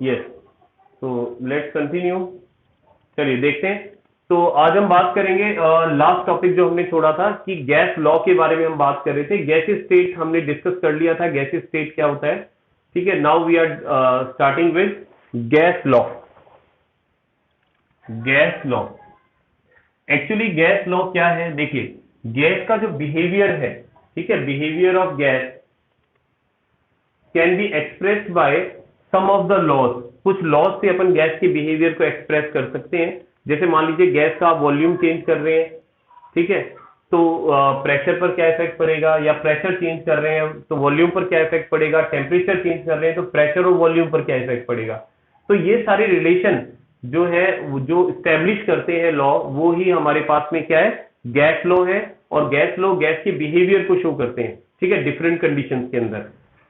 Yes, तो let's continue. चलिए देखते हैं। तो आज हम बात करेंगे, लास्ट टॉपिक जो हमने छोड़ा था कि गैस लॉ के बारे में हम बात कर रहे थे। गैसीय स्टेट हमने डिस्कस कर लिया था, गैसीय स्टेट क्या होता है। ठीक है, now we are starting with gas law. Gas law, actually gas law क्या है? देखिए, गैस का जो बिहेवियर है, ठीक है, behaviour of gas can be expressed by some of the laws. कुछ लॉज से अपन गैस के बिहेवियर को एक्सप्रेस कर सकते हैं। जैसे मान लीजिए गैस का वॉल्यूम चेंज कर रहे हैं, ठीक है, तो प्रेशर पर क्या इफेक्ट पड़ेगा, या प्रेशर चेंज कर रहे हैं तो वॉल्यूम पर क्या इफेक्ट पड़ेगा, टेम्परेचर चेंज कर रहे हैं तो प्रेशर और वॉल्यूम पर क्या इफेक्ट पड़ेगा। तो ये सारे रिलेशन जो है, जो स्टैब्लिश करते हैं लॉ, वो ही हमारे पास में क्या है, गैस लॉ है। और गैस लॉ गैस के बिहेवियर को शो करते हैं, ठीक है, डिफरेंट कंडीशंस के अंदर।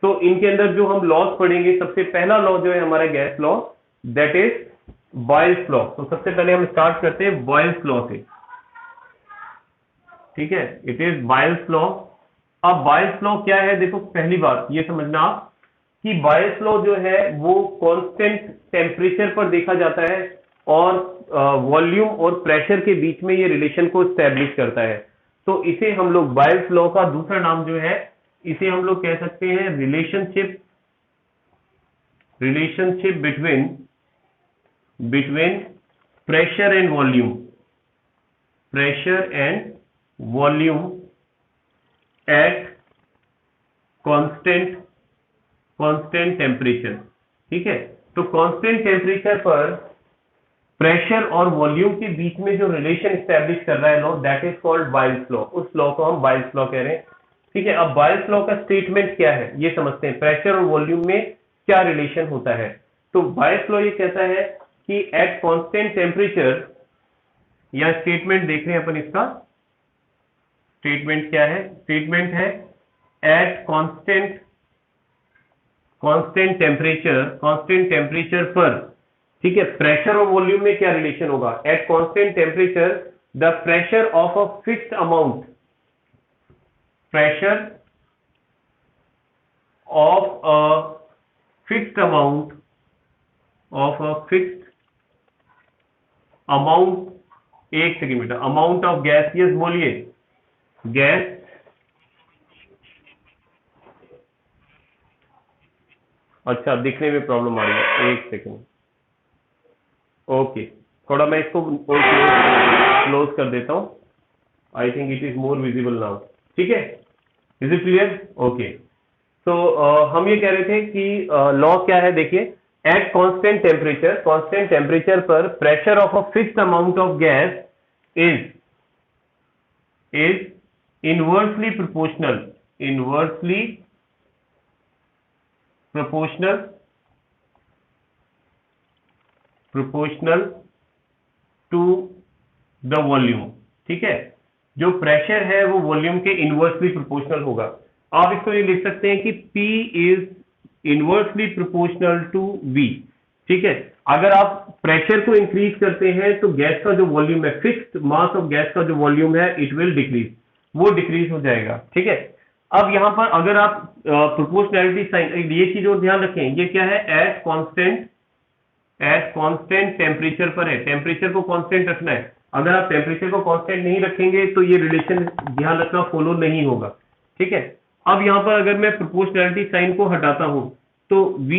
तो इनके अंदर जो हम लॉज पढ़ेंगे, सबसे पहला लॉ जो है हमारा gas law, that is Boyle's law. तो सबसे पहले हम स्टार्ट करते हैं बॉयल्स लॉ से, ठीक है, इट इज बॉयल्स लॉ। अब बॉयल्स लॉ क्या है? देखो, पहली बात ये समझना आप कि बॉयल्स लॉ जो है वो कांस्टेंट टेम्परेचर पर देखा जाता है और वॉल्यूम और प्रेशर के बीच में ये रिलेशन को स्टैब्लिश करता है। तो इसे हम लोग बॉयल्स लॉ का दूसरा नाम जो है, इसे हम लोग कह सकते हैं relationship between pressure and volume at constant temperature. ठीक है, तो कांस्टेंट टेम्परेचर पर प्रेशर और वॉल्यूम के बीच में जो रिलेशन स्टैब्लिश कर रहा है law, that is called Boyle's law. उस लॉ को हम बॉयल्स लॉ कह रहे हैं। ठीक है, अब बॉयल्स लॉ का स्टेटमेंट क्या है ये समझते हैं, प्रेशर और वॉल्यूम में क्या रिलेशन होता है। तो बॉयल्स लॉ ये कहता है कि एट कांस्टेंट टेम्परेचर, या स्टेटमेंट देख रहे हैं अपन, इसका स्टेटमेंट क्या है? स्टेटमेंट है एट कांस्टेंट टेम्परेचर पर, ठीक है, प्रेशर और वॉल्यूम में क्या रिलेशन होगा। Eight constant temperature the pressure of a fixed amount एक सेकेंड बेटा, अमाउंट ऑफ गैस, यस बोलिए, गैस अच्छा दिखने में प्रॉब्लम आ रही है, एक सेकेंड, ओके, थोड़ा मैं इसको क्लोज कर देता हूं। आई think it is more visible now. ठीक है, इज इट क्लियर? ओके, तो हम ये कह रहे थे कि लॉ क्या है, देखिए, एट कांस्टेंट टेम्परेचर पर pressure of a fixed amount of gas is inversely proportional to the volume. ठीक है, जो प्रेशर है वो वॉल्यूम के इनवर्सली प्रोपोर्शनल होगा। आप इसको ये लिख सकते हैं कि P is inversely proportional to V। ठीक है, अगर आप प्रेशर को इंक्रीज करते हैं तो गैस का जो वॉल्यूम है, फिक्स्ड मास ऑफ गैस का जो वॉल्यूम है, इट विल डिक्रीज, वो डिक्रीज हो जाएगा। ठीक है, अब यहां पर अगर आप प्रोपोर्शनैलिटी साइन, ये चीज और ध्यान रखें, ये क्या है, एट कांस्टेंट टेम्परेचर पर है, टेम्परेचर को कांस्टेंट रखना है। अगर आप टेम्परेचर को कांस्टेंट नहीं रखेंगे तो ये रिलेशन, ध्यान रखना, फॉलो नहीं होगा। ठीक है, अब यहां पर अगर मैं प्रोपोर्शनैलिटी साइन को हटाता हूं तो V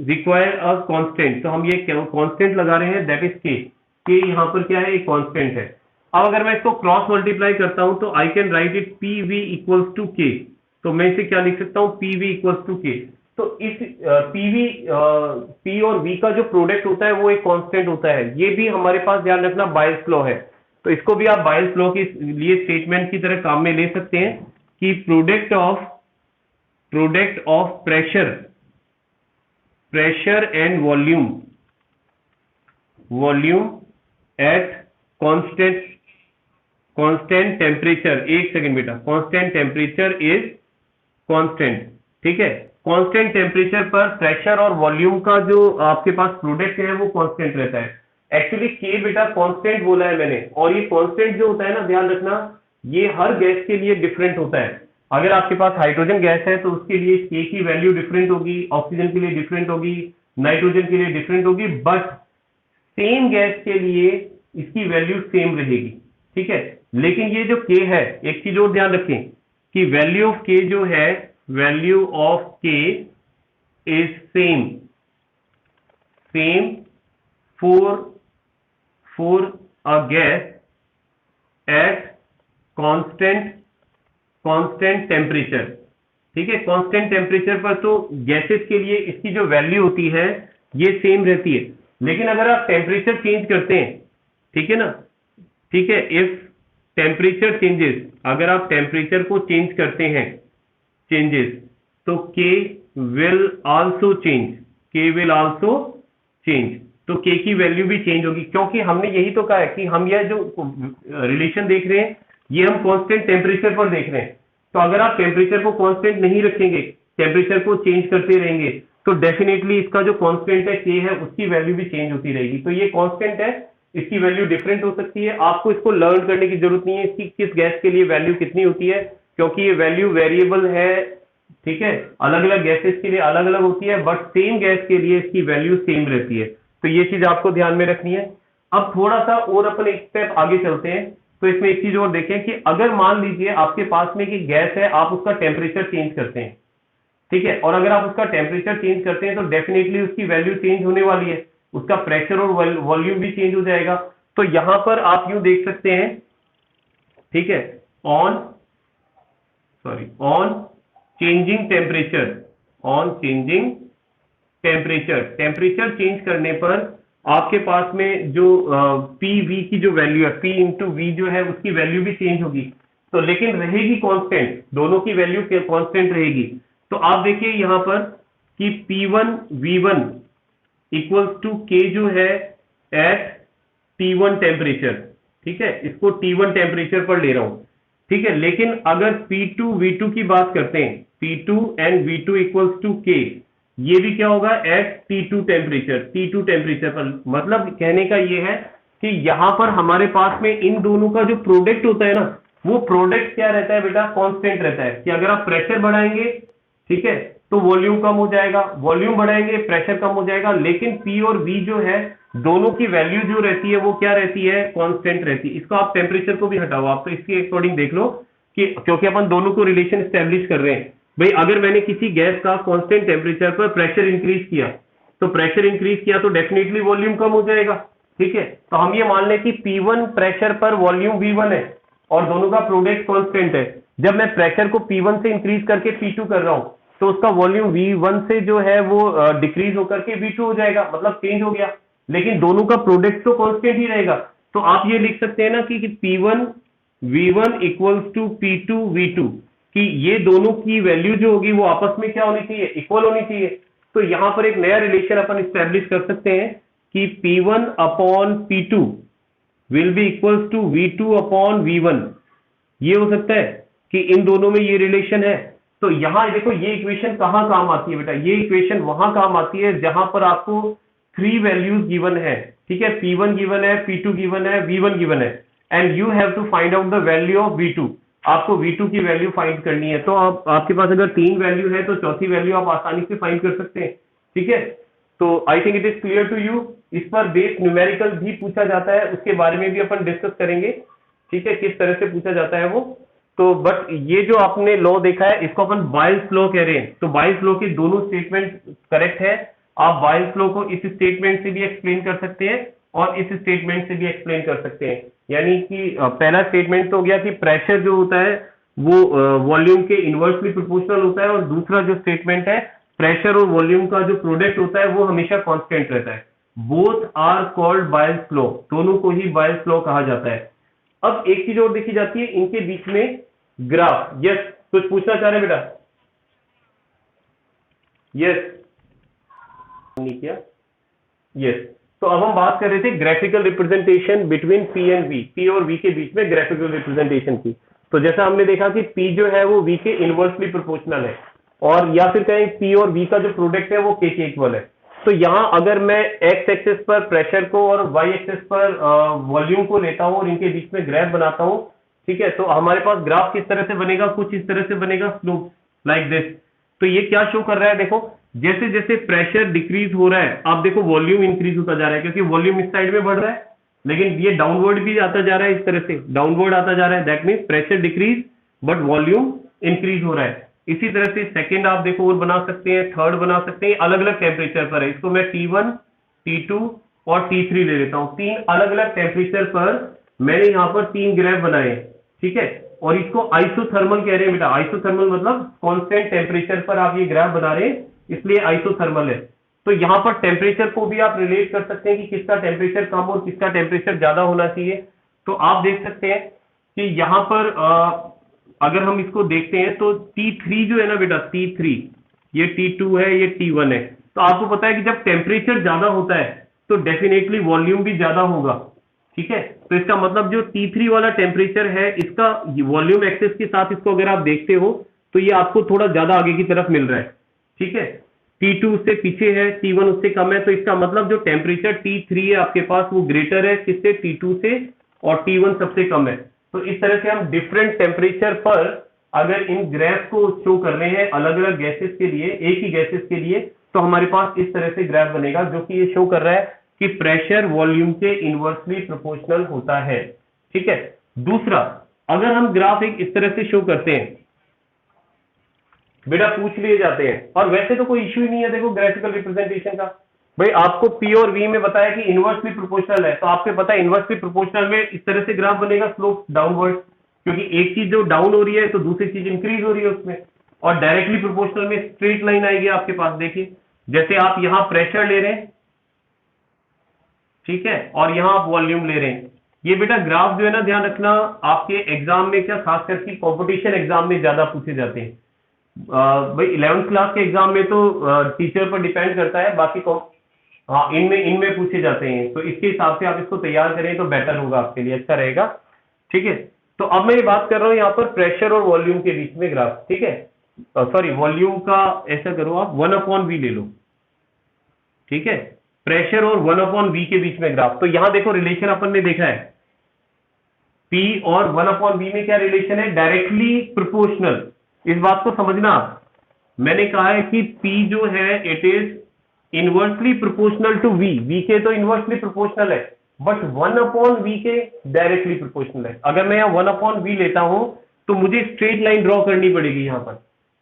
रिक्वायर अ कांस्टेंट, तो हम ये कांस्टेंट लगा रहे हैं, दैट इज K यहां पर क्या है, एक कांस्टेंट है। अब अगर मैं इसको क्रॉस मल्टीप्लाई करता हूं तो I can write it PV equals to K। तो मैं इसे क्या लिख सकता हूं, PV इक्वल्स टू K। तो इस P और V का जो प्रोडक्ट होता है वो एक कांस्टेंट होता है। ये भी हमारे पास, ध्यान रखना, बॉयल्स लॉ है। तो इसको भी आप बॉयल्स लॉ के लिए स्टेटमेंट की तरह काम में ले सकते हैं कि product of pressure and volume at constant temperature, एक सेकेंड बेटा, कांस्टेंट टेम्परेचर इज कांस्टेंट। ठीक है, कांस्टेंट टेम्परेचर पर प्रेशर और वॉल्यूम का जो आपके पास प्रोडक्ट है वो कांस्टेंट रहता है। एक्चुअली K बेटा कांस्टेंट बोला है मैंने, और ये कांस्टेंट जो होता है ना, ध्यान रखना, ये हर गैस के लिए डिफरेंट होता है। अगर आपके पास हाइड्रोजन गैस है तो उसके लिए K की वैल्यू डिफरेंट होगी, ऑक्सीजन के लिए डिफरेंट होगी, नाइट्रोजन के लिए डिफरेंट होगी, बट सेम गैस के लिए इसकी वैल्यू सेम रहेगी। ठीक है, लेकिन ये जो के है, एक चीज और ध्यान रखें कि वैल्यू ऑफ के जो है, वैल्यू ऑफ के is same for a gas at constant temperature. ठीक है, कांस्टेंट टेम्परेचर पर तो गैसेस के लिए इसकी जो वैल्यू होती है ये सेम रहती है, लेकिन अगर आप टेम्परेचर चेंज करते हैं, ठीक है ना, ठीक है, इफ टेम्परेचर चेंजेस, अगर आप टेम्परेचर को चेंज करते हैं, चेंजेस, तो के विल आल्सो चेंज, तो के की वैल्यू भी चेंज होगी, क्योंकि हमने यही तो कहा है कि हम यह जो रिलेशन देख रहे हैं ये हम कांस्टेंट टेम्परेचर पर देख रहे हैं। तो अगर आप टेम्परेचर को कांस्टेंट नहीं रखेंगे, टेम्परेचर को चेंज करते रहेंगे, तो डेफिनेटली इसका जो कांस्टेंट है के है उसकी वैल्यू भी चेंज होती रहेगी। तो ये कांस्टेंट है, इसकी वैल्यू डिफरेंट हो सकती है, आपको इसको लर्न करने की जरूरत नहीं है इसकी किस गैस के लिए वैल्यू कितनी होती है, क्योंकि ये वैल्यू वेरिएबल है। ठीक है, अलग अलग गैसेस के लिए अलग अलग होती है, बट सेम गैस के लिए इसकी वैल्यू सेम रहती है। तो ये चीज आपको ध्यान में रखनी है। अब थोड़ा सा और अपन एक स्टेप आगे चलते हैं, तो इसमें एक चीज और देखें कि अगर मान लीजिए आपके पास में एक गैस है, आप उसका टेम्परेचर चेंज करते हैं, ठीक है, और अगर आप उसका टेम्परेचर चेंज करते हैं तो डेफिनेटली उसकी वैल्यू चेंज होने वाली है, उसका प्रेशर और वॉल्यूम भी चेंज हो जाएगा। तो यहां पर आप यूं देख सकते हैं, ठीक है, ऑन चेंजिंग टेम्परेचर चेंज करने पर आपके पास में जो पी वी की जो वैल्यू है, पी इंटू वी जो है उसकी वैल्यू भी चेंज होगी, तो लेकिन रहेगी कांस्टेंट, दोनों की वैल्यू कांस्टेंट रहेगी। तो आप देखिए यहां पर कि P1 V1 इक्वल्स टू के जो है एट T1 टेम्परेचर। ठीक है, इसको T1 टेम्परेचर पर ले रहा हूं, ठीक है, लेकिन अगर P2 V2 की बात करते हैं, P2 and V2 equals to के, ये भी क्या होगा एट T2 टेम्परेचर पर। मतलब कहने का ये है कि यहां पर हमारे पास में इन दोनों का जो प्रोडक्ट होता है ना, वो प्रोडक्ट क्या रहता है बेटा, कांस्टेंट रहता है। कि अगर आप प्रेशर बढ़ाएंगे, ठीक है, तो वॉल्यूम कम हो जाएगा, वॉल्यूम बढ़ाएंगे प्रेशर कम हो जाएगा, लेकिन P और V जो है दोनों की वैल्यू जो रहती है वो क्या रहती है, कांस्टेंट रहती है। इसको आप टेम्परेचर को भी हटाओ, आप तो इसके अकॉर्डिंग देख लो कि क्योंकि अपन दोनों को रिलेशन स्टैब्लिश कर रहे हैं भाई, अगर मैंने किसी गैस का कांस्टेंट टेम्परेचर पर प्रेशर इंक्रीज किया, तो डेफिनेटली वॉल्यूम कम हो जाएगा। ठीक है, तो हम ये मान लें कि P1 प्रेशर पर वॉल्यूम V1 है और दोनों का प्रोडक्ट कांस्टेंट है। जब मैं प्रेशर को P1 से इंक्रीज करके P2 कर रहा हूं, तो उसका वॉल्यूम V1 से जो है वो डिक्रीज होकर के V2 हो जाएगा, मतलब चेंज हो गया, लेकिन दोनों का प्रोडक्ट तो कांस्टेंट ही रहेगा। तो आप ये लिख सकते हैं ना कि P1 V1 equals to P2 V2, कि ये दोनों की वैल्यू जो होगी वो आपस में क्या होनी चाहिए, इक्वल होनी चाहिए। तो यहां पर एक नया रिलेशन अपन स्टैब्लिश कर सकते हैं कि P1 upon P2 will be equals to V2 upon V1। ये हो सकता है कि इन दोनों में ये रिलेशन है। तो यहां देखो ये इक्वेशन कहां काम आती है बेटा, ये इक्वेशन वहां काम आती है जहां पर आपको 3 वैल्यूज गिवन है। ठीक है, P1 गिवन है, P2 गिवन है, V1 गिवन है, and you have to find out the value of V2। आपको V2 की वैल्यू फाइंड करनी है। तो आपके पास अगर 3 वैल्यू है तो चौथी वैल्यू आप आसानी से फाइंड कर सकते हैं। ठीक है, तो I think it is clear to you. इस पर बेस्ड न्यूमेरिकल भी पूछा जाता है, उसके बारे में भी अपन डिस्कस करेंगे। ठीक है, किस तरह से पूछा जाता है वो। तो बट ये जो आपने लॉ देखा है इसको अपन बायल्स लॉ कह रहे हैं। तो बायल्स लॉ के दोनों स्टेटमेंट करेक्ट है। आप बायल्स लॉ को इस स्टेटमेंट से भी एक्सप्लेन कर सकते हैं और इस स्टेटमेंट से भी एक्सप्लेन कर सकते हैं। यानी कि पहला स्टेटमेंट तो हो गया कि प्रेशर जो होता है वो वॉल्यूम के इनवर्सली प्रोपोर्शनल होता है, और दूसरा जो स्टेटमेंट है प्रेशर और वॉल्यूम का जो प्रोडक्ट होता है वो हमेशा कांस्टेंट रहता है। Both are called Boyle's law, दोनों को ही बायल्स लॉ कहा जाता है। अब एक चीज और देखी जाती है इनके बीच में, ग्राफ। यस, कुछ पूछना चाह रहे बेटा? यस, नहीं किया? यस, तो अब हम बात कर रहे थे graphical representation between P and V, P और V के बीच में ग्राफिकल रिप्रेजेंटेशन की। तो जैसा हमने देखा कि P जो है वो V के इनवर्सली प्रोपोर्शनल है, और या फिर कहें P और V का जो प्रोडक्ट है वो K के इक्वल है। तो यहां अगर मैं एक्स एक्सिस पर प्रेशर को और वाई एक्सिस पर वॉल्यूम को लेता हूं और इनके बीच में ग्राफ बनाता हूं, ठीक है, तो हमारे पास ग्राफ किस तरह से बनेगा, कुछ इस तरह से बनेगा, स्लोप लाइक दिस। तो ये क्या शो कर रहा है, देखो जैसे जैसे प्रेशर डिक्रीज हो रहा है, आप देखो वॉल्यूम इंक्रीज होता जा रहा है, क्योंकि वॉल्यूम इस साइड में बढ़ रहा है, लेकिन ये डाउनवर्ड भी आता जा रहा है, इस तरह से डाउनवर्ड आता जा रहा है, that means pressure decrease but volume increase हो रहा है। इसी तरह से सेकंड आप देखो और बना सकते हैं, थर्ड बना सकते हैं, अलग अलग टेम्परेचर पर है, इसको मैं T1, T2 और T3 ले लेता हूं। तीन अलग अलग टेम्परेचर पर मैंने यहाँ पर तीन ग्राफ बनाए, ठीक है, और इसको आइसोथर्मल कह रहे हैं बेटा। आइसोथर्मल मतलब कांस्टेंट टेम्परेचर पर आप ये ग्राफ बना रहे हैं, इसलिए आइसोथर्मल है। तो यहाँ पर टेम्परेचर को भी आप रिलेट कर सकते हैं कि किसका टेम्परेचर कम और किसका टेम्परेचर ज्यादा होना चाहिए। तो आप देख सकते हैं कि यहाँ पर अगर हम इसको देखते हैं तो T3 जो है ना बेटा, T3, ये T2 है, ये T1 है। तो आपको पता है कि जब टेम्परेचर ज्यादा होता है तो डेफिनेटली वॉल्यूम भी ज्यादा होगा, ठीक है। तो इसका मतलब जो T3 वाला टेम्परेचर है, इसका वॉल्यूम एक्सेस के साथ इसको अगर आप देखते हो तो ये आपको थोड़ा ज्यादा आगे की तरफ मिल रहा है, ठीक है। T2 उससे पीछे है, T1 उससे कम है, तो इसका मतलब जो टेम्परेचर T3 है आपके पास वो ग्रेटर है किससे, T2 से, और T1 सबसे कम है। तो इस तरह से हम डिफरेंट टेम्परेचर पर अगर इन ग्राफ को शो कर रहे हैं अलग अलग गैसेस के लिए, एक ही गैसेस के लिए, तो हमारे पास इस तरह से ग्राफ बनेगा जो कि ये शो कर रहा है कि प्रेशर वॉल्यूम के इनवर्सली प्रोपोर्शनल होता है, ठीक है। दूसरा, अगर हम ग्राफ एक इस तरह से शो करते हैं, बेटा पूछ लिए जाते हैं, और वैसे तो कोई इश्यू ही नहीं है, देखो ग्राफिकल रिप्रेजेंटेशन का। भाई आपको P और V में बताया कि इनवर्सली प्रोपोर्शनल है, तो आपको पता है इनवर्सली प्रोपोर्शनल में इस तरह से ग्राफ बनेगा, स्लोप डाउनवर्ड, क्योंकि एक चीज जो डाउन हो रही है तो दूसरी चीज इंक्रीज हो रही है उसमें। और डायरेक्टली प्रोपोर्शनल में स्ट्रेट लाइन आएगी आपके पास, देखिए जैसे आप यहां प्रेशर ले रहे हैं, ठीक है, और यहां आप वॉल्यूम ले रहे हैं। ये बेटा ग्राफ जो है ना, ध्यान रखना, आपके एग्जाम में, क्या खास करके कॉम्पिटिशन एग्जाम में ज्यादा पूछे जाते हैं। भाई 11th क्लास के एग्जाम में तो टीचर पर डिपेंड करता है, बाकी हाँ इनमें पूछे जाते हैं, तो इसके हिसाब से आप इसको तैयार करें तो बेटर होगा आपके लिए, अच्छा रहेगा, ठीक है। तो अब मैं ये बात कर रहा हूं यहाँ पर प्रेशर और वॉल्यूम के बीच में ग्राफ, ठीक है, सॉरी वॉल्यूम का ऐसा करो आप 1/V ले लो, ठीक है, प्रेशर और 1/V के बीच में ग्राफ। तो यहां देखो रिलेशन अपन ने देखा है, P और 1/V में क्या रिलेशन है, डायरेक्टली प्रोपोर्शनल। इस बात को समझना आप, मैंने कहा है कि P जो है it is inversely proportional to V के तो इनवर्सली प्रोपोर्शनल है, बट 1/V के डायरेक्टली प्रोपोर्शनल है। अगर मैं यहाँ 1/V लेता हूं तो मुझे स्ट्रेट लाइन ड्रॉ करनी पड़ेगी यहाँ पर,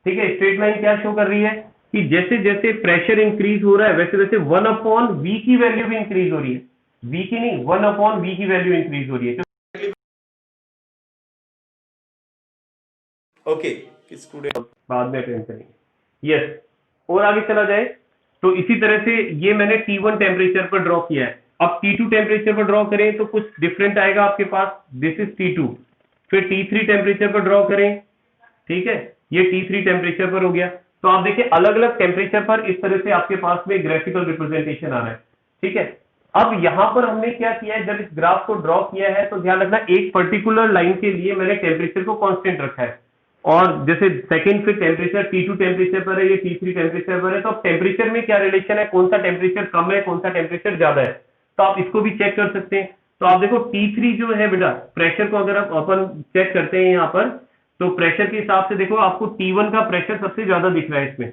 ठीक है। स्ट्रेट लाइन क्या शो कर रही है कि जैसे जैसे प्रेशर इंक्रीज हो रहा है वैसे वैसे 1/V की वैल्यू भी इंक्रीज हो रही है, V की नहीं, 1/V की वैल्यू इंक्रीज हो रही है। ओके, स्टूडेंट बाद में अटेंड करेंगे, यस। और आगे चला जाए तो इसी तरह से ये मैंने T1 टेम्परेचर पर ड्रॉ किया है। अब T2 टेम्परेचर पर ड्रॉ करें तो कुछ डिफरेंट आएगा आपके पास, दिस इज T2। फिर T3 टेम्परेचर पर ड्रॉ करें, ठीक है, ये T3 टेम्परेचर पर हो गया। तो आप देखिए अलग अलग टेम्परेचर पर इस तरह से आपके पास में ग्राफिकल रिप्रेजेंटेशन आ रहा है, ठीक है। अब यहां पर हमने क्या किया है, जब इस ग्राफ को ड्रॉ किया है तो ध्यान रखना एक पर्टिकुलर लाइन के लिए मैंने टेम्परेचर को कांस्टेंट रखा है, और जैसे सेकंड फिर टेम्परेचर T2 टेम्परेचर पर है, ये T3 टेम्परेचर पर है। तो अब टेम्परेचर में क्या रिलेशन है, कौन सा टेम्परेचर कम है, कौन सा टेम्परेचर ज्यादा है, तो आप इसको भी चेक कर सकते हैं। तो आप देखो T3 जो है बेटा, प्रेशर को अगर आप अपन चेक करते हैं यहाँ पर, तो प्रेशर के हिसाब से देखो आपको T1 का प्रेशर सबसे ज्यादा दिख रहा है इसमें,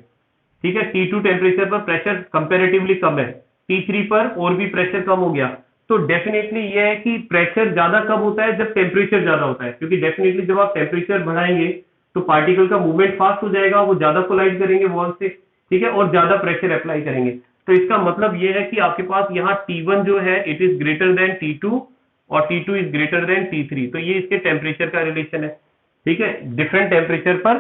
ठीक है। T2 टेम्परेचर पर प्रेशर कंपेरेटिवली कम है, T3 पर और भी प्रेशर कम हो गया। तो डेफिनेटली ये है कि प्रेशर ज्यादा कब होता है, जब टेम्परेचर ज्यादा होता है, क्योंकि डेफिनेटली जब आप टेम्परेचर बढ़ाएंगे तो पार्टिकल का मूवमेंट फास्ट हो जाएगा, वो ज्यादा कोलाइड करेंगे वॉल से, ठीक है, और ज्यादा प्रेशर अप्लाई करेंगे। तो इसका मतलब ये है कि आपके पास यहाँ T1 जो है it is greater than T2 और T2 is greater than T3। तो ये इसके टेम्परेचर का रिलेशन है, ठीक है, डिफरेंट टेम्परेचर पर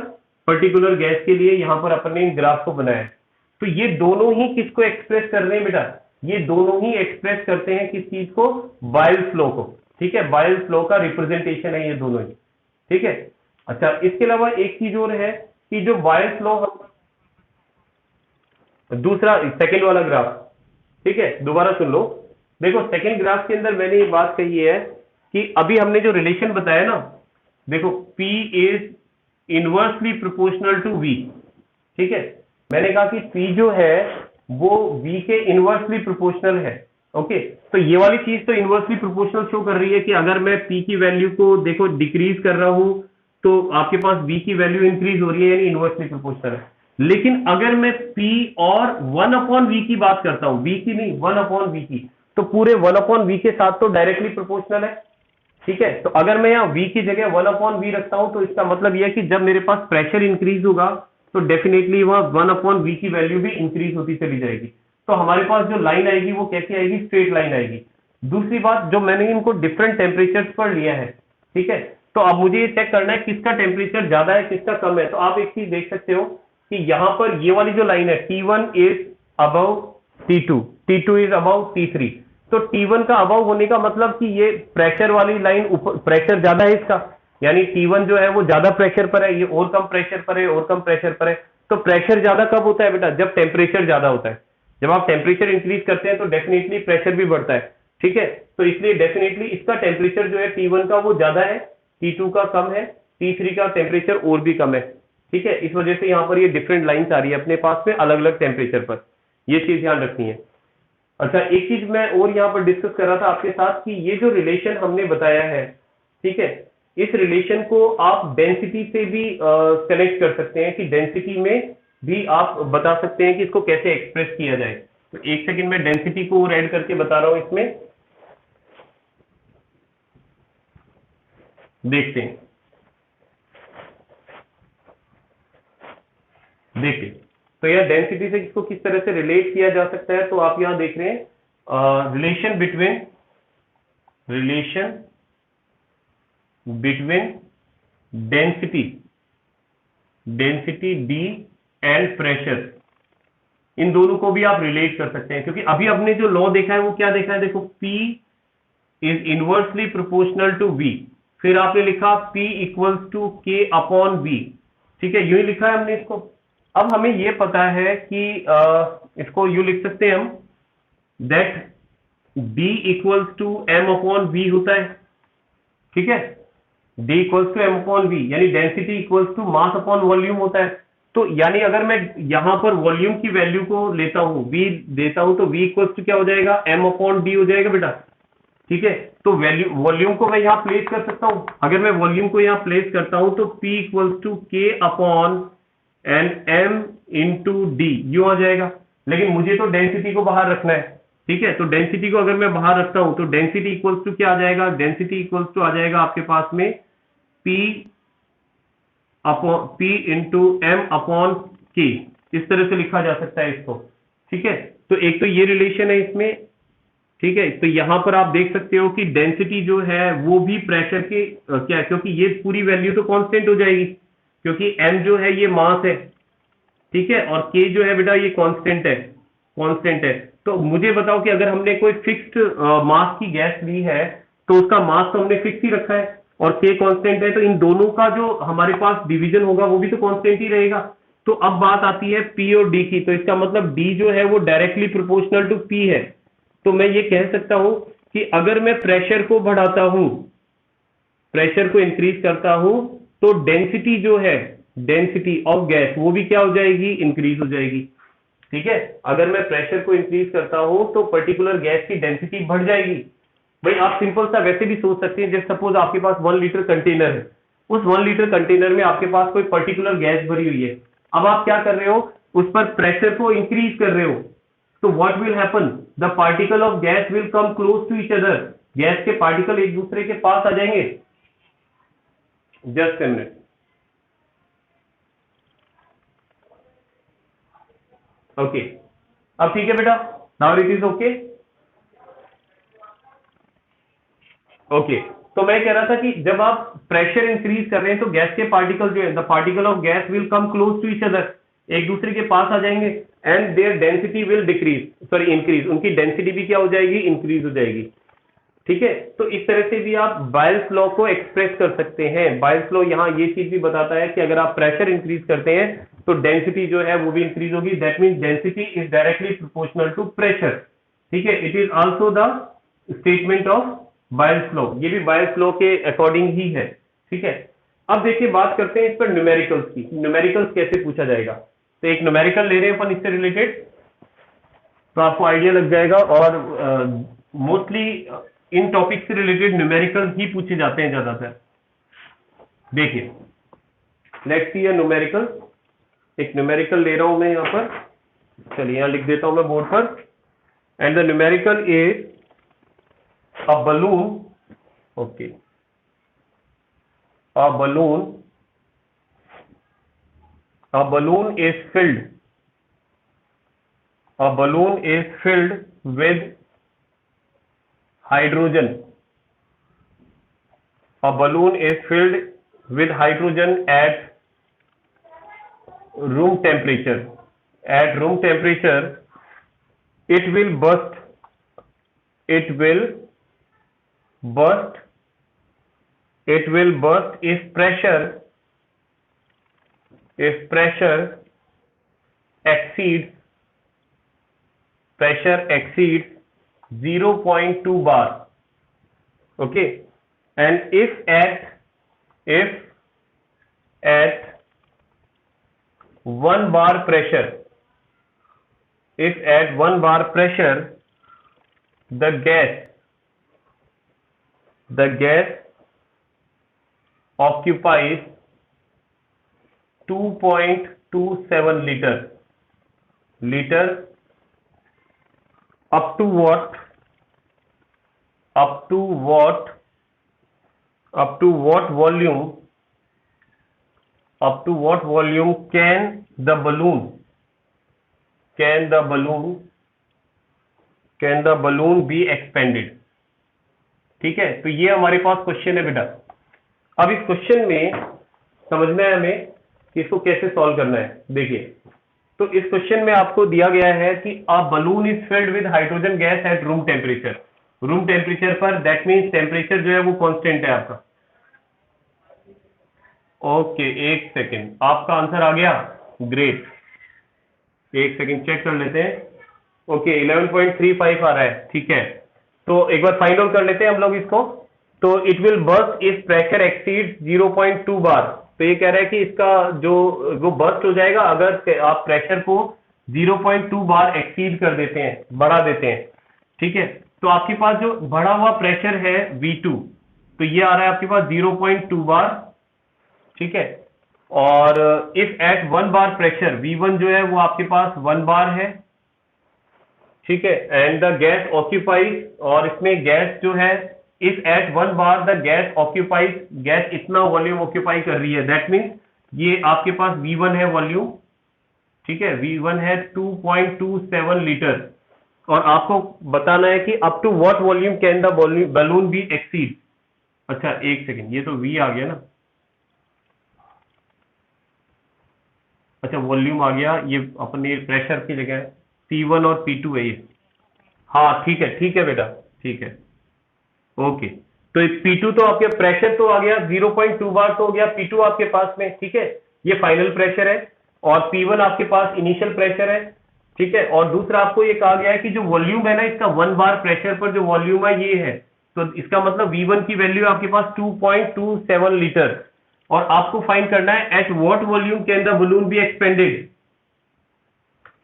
पर्टिकुलर गैस के लिए यहाँ पर अपन ने ग्राफ को बनाया है। तो ये दोनों ही किसको एक्सप्रेस कर रहे हैं बेटा, ये दोनों ही एक्सप्रेस करते हैं किस चीज को, बॉयल्स लॉ को, ठीक है, बॉयल्स लॉ का रिप्रेजेंटेशन है ये दोनों ही, ठीक है। अच्छा, इसके अलावा एक चीज और है कि जो बॉयल्स लॉ, दूसरा सेकंड वाला ग्राफ, ठीक है, दोबारा सुन लो। देखो सेकंड ग्राफ के अंदर मैंने ये बात कही है कि अभी हमने जो रिलेशन बताया ना, देखो P is inversely proportional to V, ठीक है। मैंने कहा कि P जो है वो V के इनवर्सली प्रोपोर्शनल है, ओके। तो ये वाली चीज तो इनवर्सली प्रोपोर्शनल शो कर रही है कि अगर मैं P की वैल्यू को देखो डिक्रीज कर रहा हूं तो आपके पास V की वैल्यू इंक्रीज हो रही है, यानी इनवर्सली प्रोपोर्शनल है। लेकिन अगर मैं P और 1/V की बात करता हूं, V की नहीं 1/V की, तो पूरे 1/V के साथ तो डायरेक्टली प्रोपोर्शनल है। ठीक है, तो अगर मैं यहाँ V की जगह 1/V रखता हूं तो इसका मतलब यह है कि जब मेरे पास प्रेशर इंक्रीज होगा तो डेफिनेटली वहां 1/V की वैल्यू भी इंक्रीज होती चली जाएगी। तो हमारे पास जो लाइन आएगी वो कैसी आएगी, स्ट्रेट लाइन आएगी। दूसरी बात, जो मैंने इनको डिफरेंट टेम्परेचर पर लिया है, ठीक है, तो अब मुझे ये चेक करना है किसका टेम्परेचर ज्यादा है किसका कम है। तो आप एक चीज देख सकते हो कि यहां पर ये वाली जो लाइन है T1 is above T2, T2 is above T3। तो T1 का अबव होने का मतलब कि ये प्रेशर वाली लाइन ऊपर, प्रेशर ज्यादा है इसका, यानी T1 जो है वो ज्यादा प्रेशर पर है, ये और कम प्रेशर पर है, और कम प्रेशर पर है। तो प्रेशर ज्यादा कब होता है बेटा, जब टेम्परेचर ज्यादा होता है। जब आप टेम्परेचर इंक्रीज करते हैं तो डेफिनेटली प्रेशर भी बढ़ता है। ठीक है, तो इसलिए डेफिनेटली इसका टेम्परेचर जो है T1 का वो ज्यादा है, T2 का कम है, T3 का टेम्परेचर और भी कम है। ठीक है, इस वजह से यहाँ पर ये डिफरेंट लाइंस आ रही है अपने पास में अलग अलग टेम्परेचर पर, ये चीज ध्यान रखनी है। अच्छा, एक चीज मैं और यहाँ पर डिस्कस कर रहा था आपके साथ कि ये जो रिलेशन हमने बताया है, ठीक है, इस रिलेशन को आप डेंसिटी से भी कनेक्ट कर सकते हैं, कि डेंसिटी में भी आप बता सकते हैं कि इसको कैसे एक्सप्रेस किया जाए। तो एक सेकंड में डेंसिटी को और ऐड करके बता रहा हूं इसमें, देखते हैं। देखिए, तो यह डेंसिटी से इसको किस तरह से रिलेट किया जा सकता है, तो आप यहां देख रहे हैं relation between density D and pressure, इन दोनों को भी आप रिलेट कर सकते हैं। क्योंकि अभी आपने जो लॉ देखा है वो क्या देखा है, देखो P is inversely proportional to V, फिर आपने लिखा P equals to K upon V। ठीक है, यूं ही लिखा है हमने इसको। अब हमें ये पता है कि इसको यूं लिख सकते हैं हम, that D equals to M upon V होता है। ठीक है, D equals to M upon V, यानी density equals to mass upon volume होता है। तो यानी अगर मैं यहां पर वॉल्यूम की वैल्यू को लेता हूं, V देता हूं, तो V इक्वल्स टू क्या हो जाएगा, M अपॉन D हो जाएगा बेटा। ठीक है, तो वैल्यू वॉल्यूम को मैं यहां प्लेस कर सकता हूं। अगर मैं वॉल्यूम को यहां प्लेस करता हूं तो P equals to K upon and M into D, यूं आ जाएगा। लेकिन मुझे तो डेंसिटी को बाहर रखना है। ठीक है, तो डेंसिटी को अगर मैं बाहर रखता हूं तो डेंसिटी इक्वल्स टू क्या आ जाएगा, डेंसिटी इक्वल्स टू आ जाएगा आपके पास में P upon P into M upon K, इस तरह से लिखा जा सकता है इसको। ठीक है, तो एक तो ये रिलेशन है इसमें। ठीक है, तो यहां पर आप देख सकते हो कि डेंसिटी जो है वो भी प्रेशर के क्या, क्योंकि ये पूरी वैल्यू तो कांस्टेंट हो जाएगी, क्योंकि M जो है ये मास है। ठीक है, और K जो है बेटा ये कांस्टेंट है, कांस्टेंट है। तो मुझे बताओ कि अगर हमने कोई फिक्स्ड मास की गैस ली है तो उसका मास तो हमने फिक्स ही रखा है और K कांस्टेंट है, तो इन दोनों का जो हमारे पास डिवीजन होगा वो भी तो कांस्टेंट ही रहेगा। तो अब बात आती है P और D की, तो इसका मतलब D जो है वो डायरेक्टली प्रोपोर्शनल टू P है। तो मैं ये कह सकता हूं कि अगर मैं प्रेशर को बढ़ाता हूं, प्रेशर को इंक्रीज करता हूं, तो डेंसिटी जो है, डेंसिटी ऑफ गैस, वो भी क्या हो जाएगी, इंक्रीज हो जाएगी। ठीक है, अगर मैं प्रेशर को इंक्रीज करता हूं तो पर्टिकुलर गैस की डेंसिटी बढ़ जाएगी। भाई आप सिंपल सा वैसे भी सोच सकते हैं, जैसे सपोज आपके पास 1 लीटर कंटेनर है, उस 1 लीटर कंटेनर में आपके पास कोई पर्टिकुलर गैस भरी हुई है। अब आप क्या कर रहे हो, उस पर प्रेशर को इंक्रीज कर रहे हो, तो what will happen, the particle of gas will come close to each other, gas के पार्टिकल एक दूसरे के पास आ जाएंगे। Just a minute. ओके, अब ठीक है बेटा, now it is okay. Okay, तो मैं कह रहा था कि जब आप प्रेशर इंक्रीज कर रहे हैं तो गैस के पार्टिकल जो है, the particle of gas will come close to each other, एक दूसरे के पास आ जाएंगे, and their density will decrease, sorry increase, उनकी डेंसिटी भी क्या हो जाएगी, इंक्रीज हो जाएगी। ठीक है, तो इस तरह से भी आप बायल्स लॉ को एक्सप्रेस कर सकते हैं। बायल्स लॉ यहाँ ये चीज भी बताता है कि अगर आप प्रेशर इंक्रीज करते हैं तो डेंसिटी जो है वो भी इंक्रीज होगी। That means density is directly proportional to pressure. ठीक है, it is also the statement of Boyle's law, ये भी बायल्स लॉ के अकॉर्डिंग ही है। ठीक है, अब देखिए बात करते हैं इस पर न्यूमेरिकल्स की, न्यूमेरिकल्स कैसे पूछा जाएगा। तो एक न्यूमेरिकल ले रहे हैं अपन इससे रिलेटेड, तो आपको आइडिया लग जाएगा। और मोस्टली इन टॉपिक से रिलेटेड न्यूमेरिकल ही पूछे जाते हैं ज्यादातर। देखिए, लेट्स सी अ न्यूमेरिकल। एक न्यूमेरिकल ले रहा हूं मैं यहाँ पर, चलिए यहाँ लिख देता हूं मैं बोर्ड पर। And the numerical is a balloon, okay, a balloon is filled with hydrogen. A balloon is filled with hydrogen at room temperature. At room temperature it will burst if pressure exceeds 0.2 bar. Okay, and if at 1 bar pressure, the gas occupies 2.27 liter up to what volume can the balloon be expanded? ठीक है, तो ये हमारे पास question है बेटा। अब इस question में समझना है हमें कि इसको कैसे सॉल्व करना है। देखिए, तो इस क्वेश्चन में आपको दिया गया है कि a balloon is filled with hydrogen gas at room temperature पर, दैट मींस टेम्परेचर जो है वो कांस्टेंट है आपका। ओके, एक सेकेंड, आपका आंसर आ गया, ग्रेट। एक सेकेंड चेक कर लेते हैं। ओके, 11.35 आ रहा है, ठीक है। तो एक बार फाइंड आउट कर लेते हैं हम लोग इसको। तो it will burst if pressure exceed 0.2 बार। तो ये कह रहा है कि इसका जो वो बर्स्ट हो जाएगा अगर आप प्रेशर को 0.2 बार एक्सीड कर देते हैं, बढ़ा देते हैं, ठीक है। तो आपके पास जो बढ़ा हुआ प्रेशर है V2, तो ये आ रहा है आपके पास 0.2 बार, ठीक है। और if at 1 bar pressure V1 जो है वो आपके पास 1 बार है, ठीक है। एंड द गैस ऑक्यूपाइज, और इसमें गैस जो है if at 1 bar the gas occupies, gas इतना वॉल्यूम ऑक्यूपाई कर रही है, दैट मीन्स ये आपके पास V1 है वॉल्यूम, ठीक है। V1 है 2.27 लीटर, और आपको बताना है कि up to what volume can the balloon be exceed. अच्छा एक सेकेंड, ये तो V आ गया ना, अच्छा वॉल्यूम आ गया, ये अपने प्रेशर की जगह P1 और P2 है ये। हाँ ठीक है बेटा, ठीक है, ओके। तो P2 तो आपके प्रेशर तो आ गया 0.2 बार, तो हो गया P2 आपके पास में, ठीक है। ये फाइनल प्रेशर है, और P1 आपके पास इनिशियल प्रेशर है, ठीक है। और दूसरा आपको ये कहा गया है कि जो वॉल्यूम है ना इसका 1 बार प्रेशर पर जो वॉल्यूम है ये है, तो इसका मतलब V1 की वैल्यू आपके पास 2.27 लीटर, और आपको फाइंड करना है at what volume can the balloon be expanded.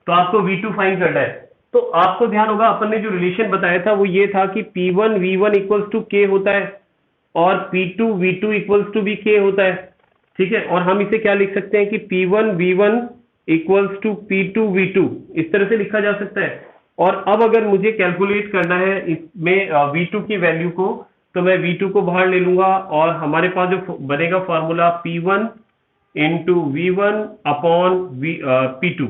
तो आपको V2 फाइंड करना है। तो आपको ध्यान होगा अपन ने जो रिलेशन बताया था वो ये था कि P1 V1 equals to K होता है, और P2 V2 इक्वल्स टू भी K होता है, ठीक है। और हम इसे क्या लिख सकते हैं कि P1 V1 equals to P2 V2, इस तरह से लिखा जा सकता है। और अब अगर मुझे कैलकुलेट करना है इसमें V2 की वैल्यू को, तो मैं V2 को बाहर ले लूंगा, और हमारे पास जो बनेगा formula P1 into V1 upon P2,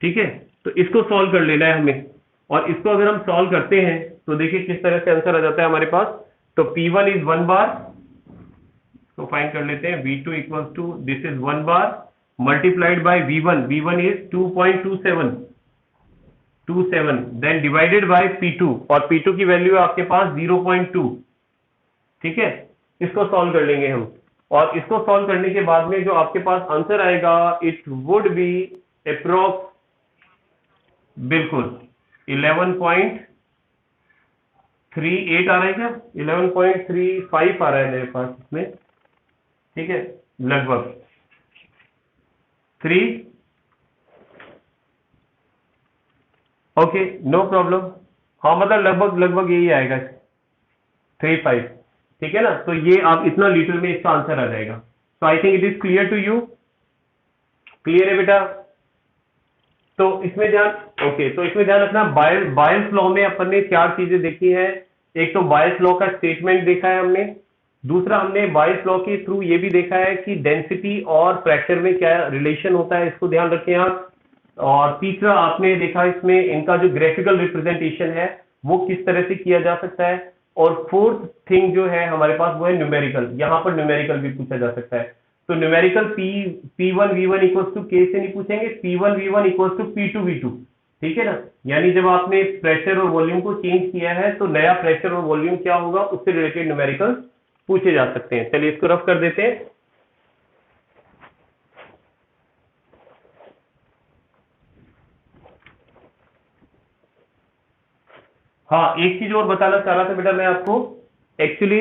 ठीक है। तो इसको सॉल्व कर लेना है हमें, और इसको अगर हम सॉल्व करते हैं तो देखिए किस तरह से आंसर आ जाता है हमारे पास। तो P1 इज 1 बार, तो फाइंड कर लेते हैं V2 equals to this is 1 बार multiplied by V1 is 2.27 then divided by P2, और P2 की वैल्यू है आपके पास 0.2, ठीक है। इसको सॉल्व कर लेंगे हम, और इसको सॉल्व करने के बाद में जो आपके पास आंसर आएगा इट वुड बी अप्रोक्स, बिल्कुल 11.38 आ रहा है क्या, 11.35 आ रहा है मेरे पास इसमें, ठीक है, लगभग 3, ओके नो प्रॉब्लम। हाँ मतलब लगभग यही आएगा 35, ठीक है ना। तो ये आप इतना लीटर में इसका आंसर आ जाएगा। तो I think it is clear to you. Clear है बेटा? तो इसमें ध्यान, ओके, तो इसमें ध्यान रखना, बायल्स लॉ में अपन ने चार चीजें देखी हैं। एक तो बायल्स लॉ का स्टेटमेंट देखा है हमने, दूसरा हमने बायल्स लॉ के थ्रू ये भी देखा है कि डेंसिटी और प्रेशर में क्या रिलेशन होता है, इसको ध्यान रखें आप। और तीसरा आपने देखा इसमें इनका जो ग्राफिकल रिप्रेजेंटेशन है वो किस तरह से किया जा सकता है। और फोर्थ थिंग जो है हमारे पास वो है न्यूमेरिकल, यहां पर न्यूमेरिकल भी पूछा जा सकता है। तो numerical P1 V1 equals to K से नहीं पूछेंगे, P1 V1 equals to P2 V2, ठीक है ना। यानी जब आपने प्रेशर और वॉल्यूम को चेंज किया है तो नया प्रेशर और वॉल्यूम क्या होगा उससे रिलेटेड न्यूमेरिकल पूछे जा सकते हैं। चलिए इसको रफ कर देते हैं। हाँ, एक चीज और बताना चाह रहा था बेटा मैं आपको, एक्चुअली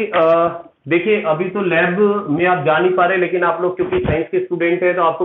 देखिए अभी तो लैब में आप जा नहीं पा रहे, लेकिन आप लोग क्योंकि साइंस के स्टूडेंट हैं तो आपको